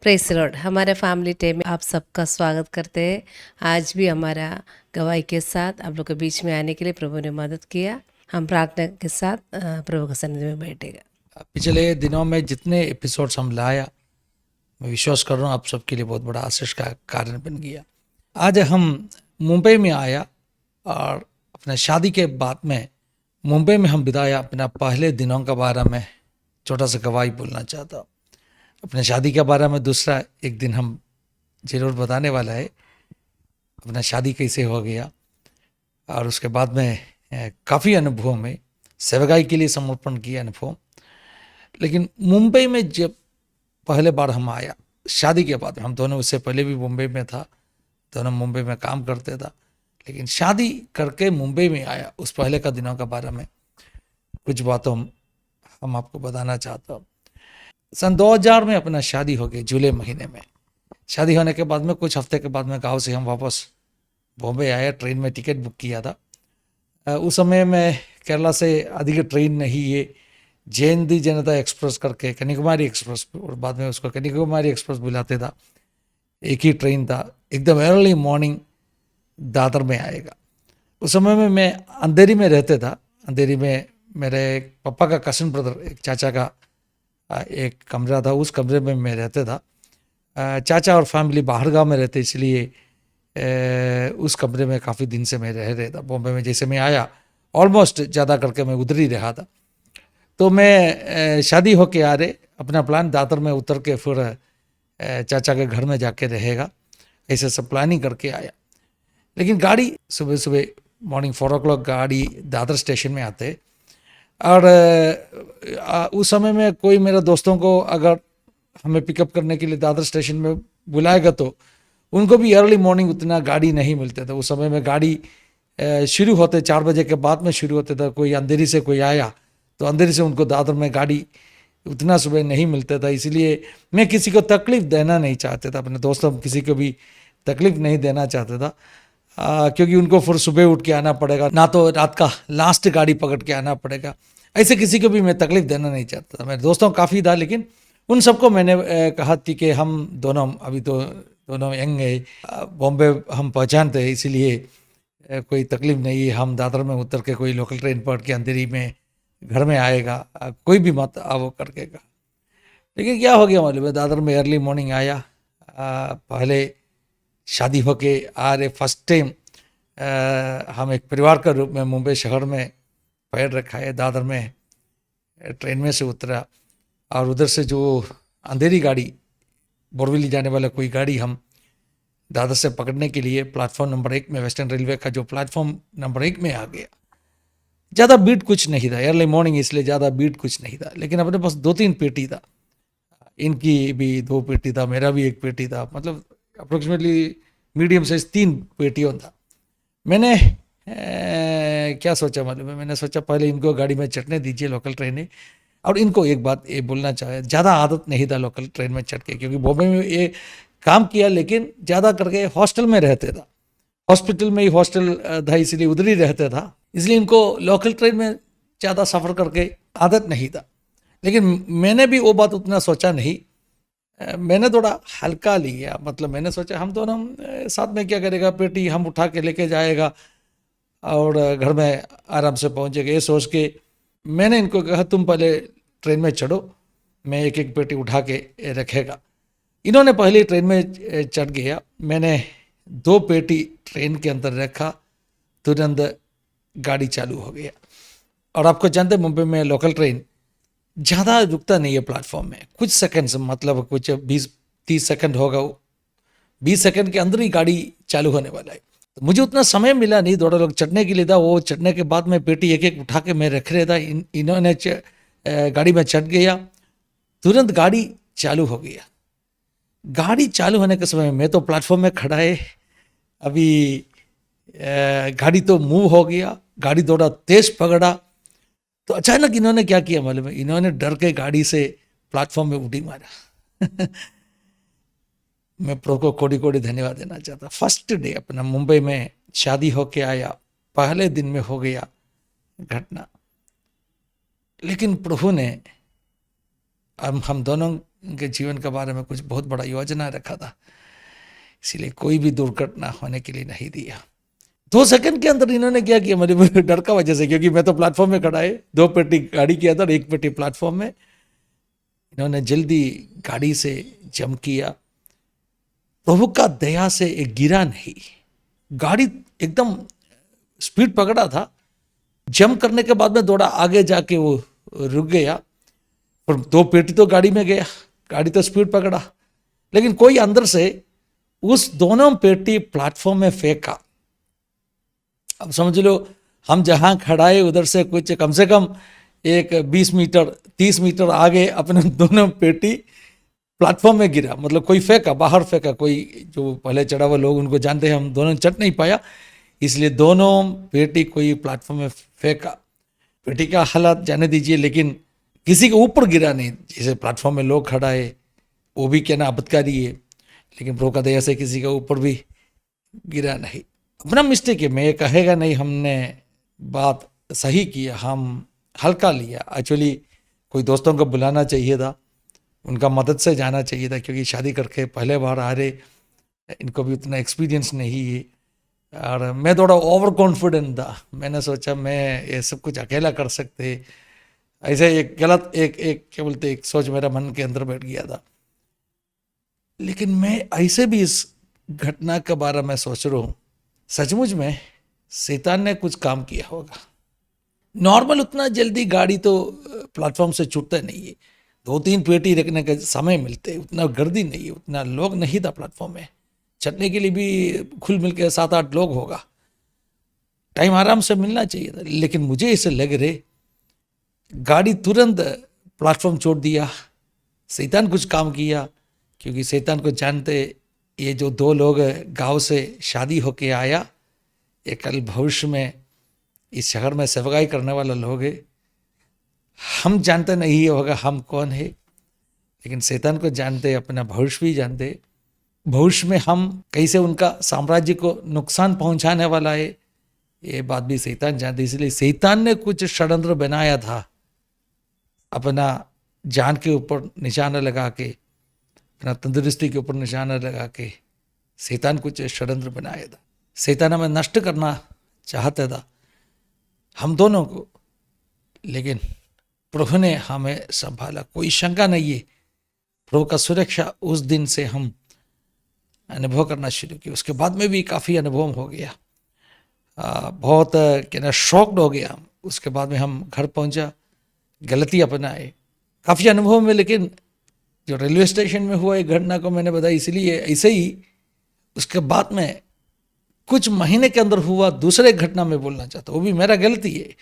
Press Lord. हमारे family time में आप सबका स्वागत करते हैं। आज भी हमारा गवाही के साथ आप लोग के बीच में आने के लिए प्रभु ने मदद किया। हम प्रार्थना के साथ प्रभु के सन्निधि में बैठेगा। पिछले दिनों में जितने एपिसोड्स हम लाया, मैं विश्वास कर रहा हूँ आप सबके लिए बहुत बड़ा आशीष का कारण बन गया। आज हम मुंबई में आया और अपने शादी के बाद में मुंबई में हम बिताया अपना पहले दिनों के बारे में छोटा सा गवाही बोलना चाहता हूँ। अपने शादी के बारे में दूसरा एक दिन हम जरूर बताने वाला है अपना शादी कैसे हो गया, और उसके बाद में काफ़ी अनुभव में सेवकाई के लिए समर्पण किया अनुभव। लेकिन मुंबई में जब पहले बार हम आया शादी के बाद, हम दोनों उससे पहले भी मुंबई में था, दोनों मुंबई में काम करते था, लेकिन शादी करके मुंबई में आया उस पहले का दिनों के बारे में कुछ बातों हम आपको बताना चाहता हूँ। सन 2000 में अपना शादी हो गई, जुलाई महीने में। शादी होने के बाद में कुछ हफ्ते के बाद में गांव से हम वापस बॉम्बे आया, ट्रेन में टिकट बुक किया था। उस समय में केरला से अधिक ट्रेन नहीं, ये जयंती जनता एक्सप्रेस करके कन्याकुमारी एक्सप्रेस, और बाद में उसको कन्याकुमारी एक्सप्रेस बुलाते था, एक ही ट्रेन था, एकदम अर्ली मॉर्निंग दादर में आएगा। उस समय में मैं अंधेरी में रहते था। अंधेरी में मेरे पापा का कजिन ब्रदर, एक चाचा का एक कमरा था, उस कमरे में मैं रहता था। चाचा और फैमिली बाहर गांव में रहते, इसलिए उस कमरे में काफ़ी दिन से मैं रह रहा था। बॉम्बे में जैसे मैं आया ऑलमोस्ट ज़्यादा करके मैं उधर ही रहा था। तो मैं शादी होके आ रहे, अपना प्लान दादर में उतर के फिर चाचा के घर में जाके रहेगा, ऐसे सब प्लानिंग करके आया। लेकिन गाड़ी सुबह सुबह मॉर्निंग 4 o'clock गाड़ी दादर स्टेशन में आते, और उस समय में कोई मेरे दोस्तों को अगर हमें पिकअप करने के लिए दादर स्टेशन में बुलाएगा तो उनको भी अर्ली मॉर्निंग उतना गाड़ी नहीं मिलते थे। उस समय में गाड़ी शुरू होते 4 बजे के बाद में शुरू होते था। कोई अंधेरी से कोई आया तो अंधेरी से उनको दादर में गाड़ी उतना सुबह नहीं मिलता था, इसलिए मैं किसी को तकलीफ देना नहीं चाहता था, अपने दोस्तों किसी को भी तकलीफ नहीं देना चाहता था। क्योंकि उनको फिर सुबह उठ के आना पड़ेगा, ना तो रात का लास्ट गाड़ी पकड़ के आना पड़ेगा, ऐसे किसी को भी मैं तकलीफ देना नहीं चाहता था। मेरे दोस्तों काफ़ी था, लेकिन उन सबको मैंने कहा थी कि हम दोनों अभी तो दोनों यंग है, बॉम्बे हम पहचानते हैं, इसीलिए कोई तकलीफ नहीं है, हम दादर में उतर के कोई लोकल ट्रेन पकड़ के अंधेरी में घर में आएगा, कोई भी मत आओ करके कहा। लेकिन क्या हो गया मालूम है, दादर में अर्ली मॉर्निंग आया। पहले शादी होके आ रहे, फर्स्ट टाइम हम एक परिवार के रूप में मुंबई शहर में पैर रखा है। दादर में ट्रेन में से उतरा और उधर से जो अंधेरी गाड़ी, बोरवली जाने वाला कोई गाड़ी हम दादर से पकड़ने के लिए प्लेटफॉर्म नंबर 1 में, वेस्टर्न रेलवे का जो प्लेटफॉर्म नंबर 1 में आ गया। ज़्यादा भीड़ कुछ नहीं था, अर्ली मॉर्निंग इसलिए ज़्यादा भीड़ कुछ नहीं था, लेकिन अपने पास 2-3 पेटी था। इनकी भी 2 पेटी था, मेरा भी 1 पेटी था, मतलब अप्रोक्सीमेटली मीडियम साइज 3 पेटियों था। मैंने क्या सोचा मालूम है, मैंने सोचा पहले इनको गाड़ी में चढ़ने दीजिए लोकल ट्रेन है। और इनको एक बात ये बोलना चाहे, ज़्यादा आदत नहीं था लोकल ट्रेन में चढ़ के, क्योंकि बॉम्बे में ये काम किया, लेकिन ज़्यादा करके हॉस्टल में रहते था, हॉस्पिटल में ही हॉस्टल था, इसलिए उधर ही रहता था, इसलिए इनको लोकल ट्रेन में ज़्यादा सफ़र करके आदत नहीं था। लेकिन मैंने भी वो बात उतना सोचा नहीं, मैंने थोड़ा हल्का लिया। मतलब मैंने सोचा हम दोनों साथ में क्या करेगा, पेटी हम उठा के लेके जाएगा और घर में आराम से पहुंचेगा, ये सोच के मैंने इनको कहा तुम पहले ट्रेन में चढ़ो, मैं एक एक पेटी उठा के रखेगा। इन्होंने पहले ट्रेन में चढ़ गया, मैंने 2 पेटी ट्रेन के अंदर रखा, तुरंत गाड़ी चालू हो गया। और आपको जानते मुंबई में लोकल ट्रेन ज़्यादा रुकता नहीं है प्लेटफॉर्म में, कुछ सेकंड्स, मतलब कुछ 20-30 सेकंड होगा, 20 सेकंड के अंदर ही गाड़ी चालू होने वाला है। तो मुझे उतना समय मिला नहीं, थोड़ा लोग चढ़ने के लिए था, वो चढ़ने के बाद में पेटी एक एक उठा के मैं रख रहा था। इन्होंने गाड़ी में चढ़ गया, तुरंत गाड़ी चालू हो गया। गाड़ी चालू होने के समय मैं तो प्लेटफॉर्म में खड़ा है, अभी गाड़ी तो मूव हो गया, गाड़ी थोड़ा तेज पकड़ा, तो अचानक इन्होंने क्या किया मालूम है, इन्होंने डर के गाड़ी से प्लेटफॉर्म में उड़ी मारा। मैं प्रभु को कोटि कोटि धन्यवाद देना चाहता। फर्स्ट डे अपना मुंबई में शादी होके आया, पहले दिन में हो गया घटना, लेकिन प्रभु ने हम दोनों के जीवन के बारे में कुछ बहुत बड़ा योजना रखा था, इसीलिए कोई भी दुर्घटना होने के लिए नहीं दिया। 2 सेकंड के अंदर इन्होंने क्या किया, मेरे डर का वजह से, क्योंकि मैं तो प्लेटफॉर्म में खड़ा है, 2 पेटी गाड़ी किया था और 1 पेटी प्लेटफॉर्म में। इन्होंने जल्दी गाड़ी से जंप किया। प्रभु का दया से एक गिरा नहीं, गाड़ी एकदम स्पीड पकड़ा था। जंप करने के बाद में थोड़ा आगे जाके वो रुक गया, पर 2 पेटी तो गाड़ी में गया, गाड़ी तो स्पीड पकड़ा, लेकिन कोई अंदर से उस दोनों पेटी प्लेटफॉर्म में फेंका। अब समझ लो, हम जहां खड़ा है उधर से कुछ कम से कम एक 20 मीटर 30 मीटर आगे अपने दोनों पेटी प्लेटफॉर्म में गिरा। मतलब कोई फेंका, बाहर फेंका, कोई जो पहले चढ़ा हुआ लोग उनको जानते हैं, हम दोनों चढ़ नहीं पाया, इसलिए दोनों पेटी कोई प्लेटफॉर्म में फेंका। पेटी का हालात जाने दीजिए, लेकिन किसी के ऊपर गिरा नहीं। जैसे प्लेटफॉर्म में लोग खड़ा है, वो भी क्या ना आपत्कारी है, लेकिन प्रभु का दया से किसी के ऊपर भी गिरा नहीं। अपना मिस्टेक है, मैं ये कहेगा नहीं हमने बात सही किया, हम हल्का लिया। एक्चुअली कोई दोस्तों को बुलाना चाहिए था, उनका मदद से जाना चाहिए था, क्योंकि शादी करके पहले बार आ रहे, इनको भी उतना एक्सपीरियंस नहीं है, और मैं थोड़ा ओवर कॉन्फिडेंट था। मैंने सोचा मैं ये सब कुछ अकेला कर सकते, ऐसे एक गलत एक क्या बोलते एक सोच मेरा मन के अंदर बैठ गया था। लेकिन मैं ऐसे भी इस घटना के बारे में सोच रहा हूँ, सचमुच में शैतान ने कुछ काम किया होगा। नॉर्मल उतना जल्दी गाड़ी तो प्लेटफॉर्म से छूटता नहीं है, 2-3 पेटी रखने के समय मिलते, उतना गर्दी नहीं है, उतना लोग नहीं था प्लेटफॉर्म में, चढ़ने के लिए भी खुल मिल के 7-8 लोग होगा, टाइम आराम से मिलना चाहिए था। लेकिन मुझे ऐसे लग रहे गाड़ी तुरंत प्लेटफॉर्म छोड़ दिया, शैतान कुछ काम किया, क्योंकि शैतान को जानते ये जो 2 लोग गांव से शादी होके आया, ये कल भविष्य में इस शहर में सेवकाई करने वाला लोग है। हम जानते नहीं होगा हम कौन है, लेकिन शैतान को जानते, अपना भविष्य भी जानते। भविष्य में हम कैसे उनका साम्राज्य को नुकसान पहुंचाने वाला है, ये बात भी शैतान जानते। इसलिए शैतान ने कुछ षड्यंत्र बनाया था, अपना जान के ऊपर निशाना लगा के, अपना तंदुरुस्ती के ऊपर निशाना लगा के शैतान कुछ षड्यंत्र बनाया था। शैतान हमें नष्ट करना चाहता था, हम दोनों को, लेकिन प्रभु ने हमें संभाला, कोई शंका नहीं है। प्रभु का सुरक्षा उस दिन से हम अनुभव करना शुरू किया। उसके बाद में भी काफ़ी अनुभव हो गया, बहुत क्या शॉक्ड हो गया। उसके बाद में हम घर पहुंचा, गलती अपनाए, काफ़ी अनुभव में। लेकिन जो रेलवे स्टेशन में हुआ एक घटना को मैंने बताया, इसलिए ऐसे ही उसके बाद में कुछ महीने के अंदर हुआ दूसरे घटना में बोलना चाहता हूँ, वो भी मेरा गलती है,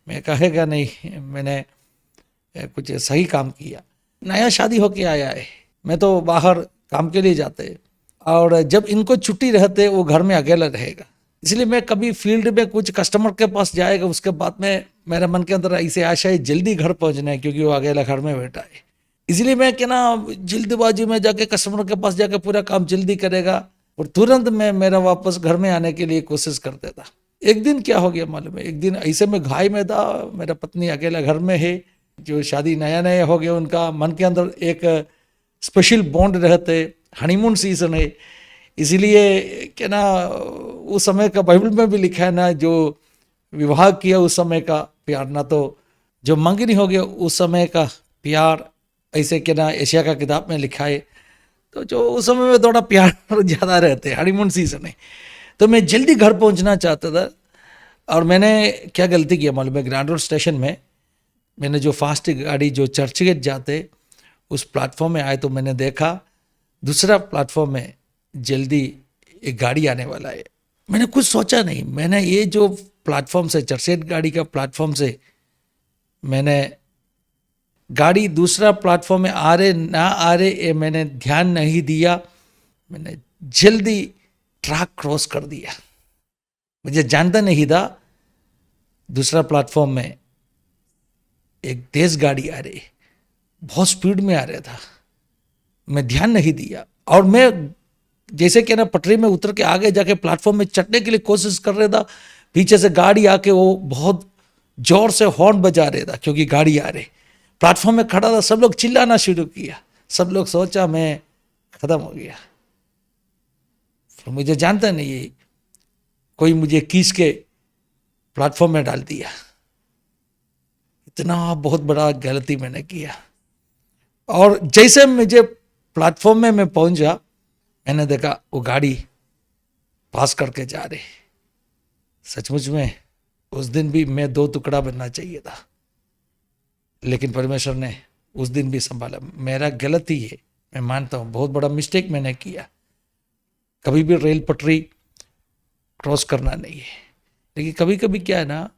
मैं कहेगा नहीं मैंने कुछ सही काम किया। नया शादी होके आया है, मैं तो बाहर काम के लिए जाते, और जब इनको छुट्टी रहते वो घर में अकेला रहेगा, इसलिए मैं कभी फील्ड में कुछ कस्टमर के पास जाएगा, उसके बाद में मेरा मन के अंदर ऐसे आशा है जल्दी घर पहुंचना है, क्योंकि वो अकेला घर में बैठा है। इसलिए मैं क्या ना जल्दबाजी में जाके कस्टमर के पास जाके पूरा काम जल्दी करेगा, और तुरंत मैं मेरा वापस घर में आने के लिए कोशिश करता था। एक दिन क्या हो गया मालूम है, एक दिन ऐसे में घाई में था, मेरा पत्नी अकेला घर में है, जो शादी नया नया हो गया, उनका मन के अंदर एक स्पेशल बॉन्ड रहते, हनीमून सीजन है, इसीलिए क्या ना उस समय का बाइबल में भी लिखा है ना, जो विवाह किया उस समय का प्यार, ना तो जो मंगनी हो गया उस समय का प्यार, ऐसे क्या ना एशिया का किताब में लिखा है। तो जो उस समय में थोड़ा प्यार ज़्यादा रहते, हनीमून सीजन है, तो मैं जल्दी घर पहुंचना चाहता था। और मैंने क्या गलती किया मालूम है, ग्रैंड रोड स्टेशन में मैंने जो फास्ट गाड़ी जो चर्च गेट जाते उस प्लेटफॉर्म में आए, तो मैंने देखा दूसरा प्लेटफॉर्म में जल्दी एक गाड़ी आने वाला है। मैंने कुछ सोचा नहीं, मैंने ये जो प्लेटफॉर्म से चर्च गेट गाड़ी का प्लेटफॉर्म से मैंने गाड़ी दूसरा प्लेटफॉर्म में आ रहे ना आ रहे ये मैंने ध्यान नहीं दिया, मैंने जल्दी ट्रैक क्रॉस कर दिया। मुझे जानता नहीं था दूसरा प्लेटफॉर्म में एक तेज गाड़ी आ रही, बहुत स्पीड में आ रहा था, मैं ध्यान नहीं दिया, और मैं जैसे कि ना पटरी में उतर के आगे जाके प्लेटफॉर्म में चढ़ने के लिए कोशिश कर रहा था, पीछे से गाड़ी आके वो बहुत जोर से हॉर्न बजा रहा था, क्योंकि गाड़ी आ रही, प्लेटफॉर्म में खड़ा था, सब लोग चिल्लाना शुरू किया, सब लोग सोचा मैं खत्म हो गया। फिर मुझे जानता नहीं, कोई मुझे खींच के प्लेटफॉर्म में डाल दिया। इतना बहुत बड़ा गलती मैंने किया। और जैसे मुझे प्लेटफॉर्म में मैं पहुंचा, मैंने देखा वो गाड़ी पास करके जा रही। सचमुच में उस दिन भी मैं 2 टुकड़ा बनना चाहिए था, लेकिन परमेश्वर ने उस दिन भी संभाला। मेरा गलती है, मैं मानता हूँ, बहुत बड़ा मिस्टेक मैंने किया। कभी भी रेल पटरी क्रॉस करना नहीं है। लेकिन कभी कभी क्या है ना,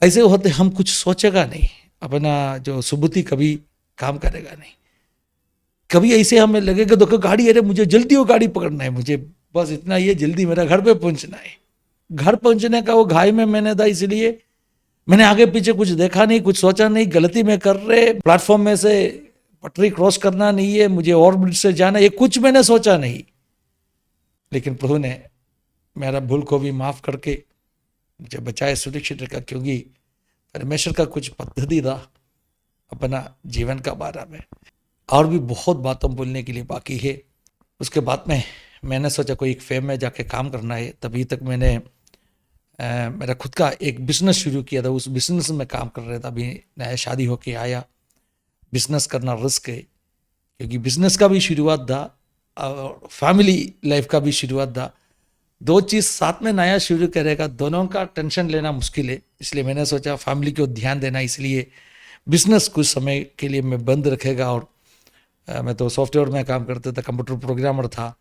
ऐसे होते हम कुछ सोचेगा नहीं, अपना जो सुबुद्धि कभी काम करेगा नहीं। कभी ऐसे हमें लगेगा देखो गाड़ी, अरे मुझे जल्दी वो गाड़ी पकड़ना है, मुझे बस इतना ये जल्दी मेरा घर पे पहुंचना है। घर पहुंचने का वो घाई में मैंने था, इसलिए मैंने आगे पीछे कुछ देखा नहीं, कुछ सोचा नहीं, गलती में कर रहे, प्लेटफॉर्म में से पटरी क्रॉस करना नहीं है, मुझे और ब्रिज से जाना, ये कुछ मैंने सोचा नहीं। लेकिन प्रभु ने मेरा भूल को भी माफ करके मुझे बचाए, सुरक्षित रखा, क्योंकि परमेश्वर का कुछ पद्धति था अपना जीवन का बारे में। और भी बहुत बातों बोलने के लिए बाकी है। उसके बाद में मैंने सोचा कोई एक फेम में जाके काम करना है। तभी तक मैंने मेरा खुद का एक बिजनेस शुरू किया था, उस बिजनेस में काम कर रहा था। अभी नया शादी होके आया, बिजनेस करना रिस्क है, क्योंकि बिजनेस का भी शुरुआत था और फैमिली लाइफ का भी शुरुआत था। 2 चीज़ साथ में नया शुरू करेगा, दोनों का टेंशन लेना मुश्किल है। इसलिए मैंने सोचा फैमिली को ध्यान देना, इसलिए बिजनेस कुछ समय के लिए मैं बंद रखेगा। और मैं तो सॉफ्टवेयर में काम करता था, कंप्यूटर प्रोग्रामर था,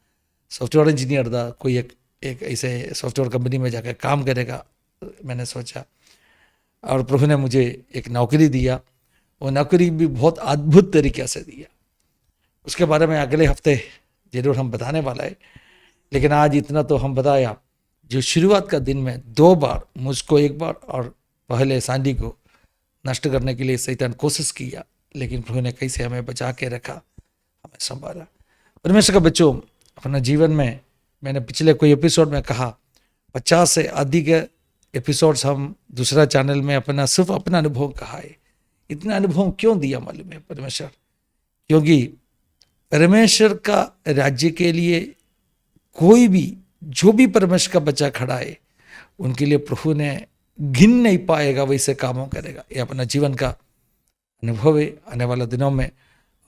सॉफ्टवेयर इंजीनियर था, कोई एक ऐसे सॉफ्टवेयर कंपनी में जाकर काम करेगा मैंने सोचा। और प्रभु ने मुझे एक नौकरी दिया, वो नौकरी भी बहुत अद्भुत तरीके से दिया। उसके बारे में अगले हफ्ते जरूर हम बताने वाला है, लेकिन आज इतना तो हम बताया। जो शुरुआत का दिन में 2 बार मुझको, एक बार और पहले सांडी को नष्ट करने के लिए शैतान कोशिश किया, लेकिन प्रभु ने कैसे हमें बचा के रखा, हमें संभाला। परमेश्वर का बच्चों, अपना जीवन में मैंने पिछले कोई एपिसोड में कहा 50 से अधिक एपिसोड्स हम दूसरा चैनल में अपना सिर्फ अपना अनुभव कहा है। इतना अनुभव क्यों दिया मालूम है परमेश्वर? क्योंकि परमेश्वर का राज्य के लिए कोई भी, जो भी परमेश्वर का बच्चा खड़ा है, उनके लिए प्रभु ने गिन नहीं पाएगा वैसे कामों करेगा। ये अपना जीवन का अनुभव है। आने वाले दिनों में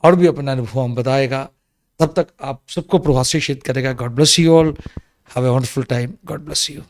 और भी अपना अनुभव हम बताएगा। तब तक आप सबको प्रभु आशीषित करेगा। God bless you all, have a wonderful time. God bless you.